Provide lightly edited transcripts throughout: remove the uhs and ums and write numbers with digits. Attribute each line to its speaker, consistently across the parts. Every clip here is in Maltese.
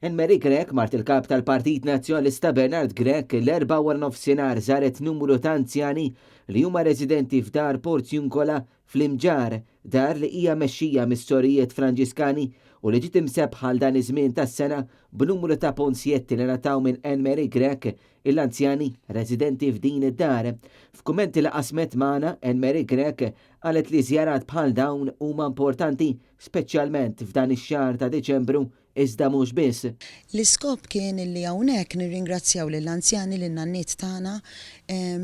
Speaker 1: Anne-Marie Grek mart il-kap tal-Partit Nazzjonalista Bernard Grek l-4 wara nofsinhar żaret numru ta' anzjani li huma residenti f'dar Porzjunkola fl-Imġar, dar li hija mexxija mis-storijiet Franġiskani u li ġiet imseb bħal dan iż-żmien tas-sena b'numru ta' ponsjetti li nataw minn Anne-Marie Grek l-anzjani residenti f'din id-dar. F'kummenti li qasmet magħna Anne-Marie Grek qalet li żjarat bħal dawn huma importanti speċjalment f'dan ix-xahar ta' Deċembru iżda mhux biss.
Speaker 2: L-iskop kien li hawnhekk nirringrazzjaw lill-anzjani lin-nanniet tagħna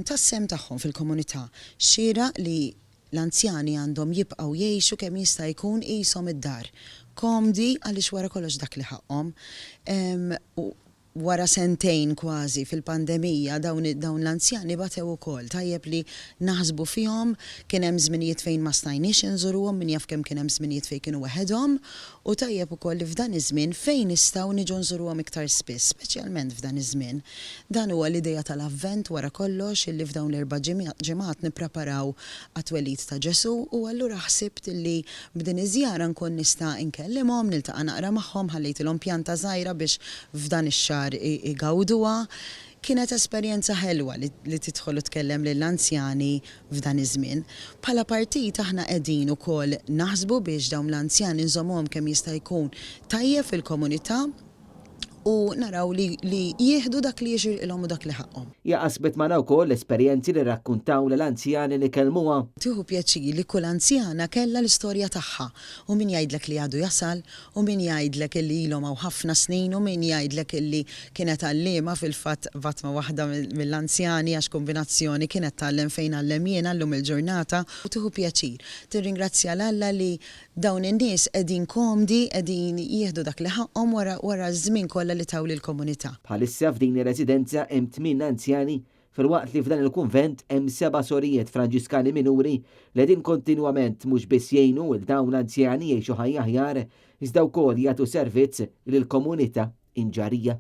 Speaker 2: tas-sem tagħhom fil-komunità. Xira li l-anzjani għandhom jibqgħu jgħixu kemm jista' jkun qishom id-dar. Komdi għaliex wara kollox dak li ħaqhom. Wara sentejn kważi fil-pandemija dawn l-anzjani batew ukoll tajjeb li naħsbu fihom kien hemm żminijiet fejn ma stajniex inżuruhom min jaf kemm kien hemm żminijiet fejn kienu waħedhom u tajjeb ukoll li f'dan iż-żmien fejn nistgħu niġu nżuruhom iktar spiss, speċjalment f'dan iż-żmien. Dan huwa l-idea tal-avvent wara kollox illi f'dawn l-erba' ġimgħat nippreparaw għat-twelid ta' Ġesu u allura ħsibt li b'din iż-żjara nkun nista' inkellimhom, niltaqa' naqra magħhom, ħallejtilhom pjanta żgħira biex f'dan ix-xahar igawduha. Kienet esperjenza ħelwa li tidħol u tkellem lill-anzjani f'dan iż-żmien. Bħala partit aħna qegħdin ukoll naħsbu biex dawn l-anzjani nżommhom kemm jista' jkun tajjeb fil-komunità u naraw li jieħdu dak li jixirqilhom u dak li ħaqhom.
Speaker 1: Jaqasbet magħna wkoll l-esperjenzi li rakkuntaw lill-anzjani li kellmuha.
Speaker 2: Tieħu pjaċir li kull anzjana kellha l-istorja tagħha u min jgħidlek li għadu jasal u min jgħidlek illi ilhom hawn ħafna snin u min jgħidlek illi kienet għalliema fil-fatt vatma waħda mill-anzjani għax kombinazzjoni kienet tgħallem fejn għallem jien llum il-ġurnata u tieħu pjaċir. Tirringrazzja l-Alla li dawn in-nies qegħdin komdi, qegħdin jieħdu dak li ħaqhom wara żmien kollha li taw lill-komunità.
Speaker 1: Bħalissa f'din ir-residenza hemm 8 anzjani filwaqt li f'dan il-kunvent hemm 7 sorijiet Franġiskani minuri li din kontinwament mhux biss jgħinu il dawn l-anzjani jgħixu ħajja aħjar iżda wkoll jagħtu servizz lill-komunità Inġarija.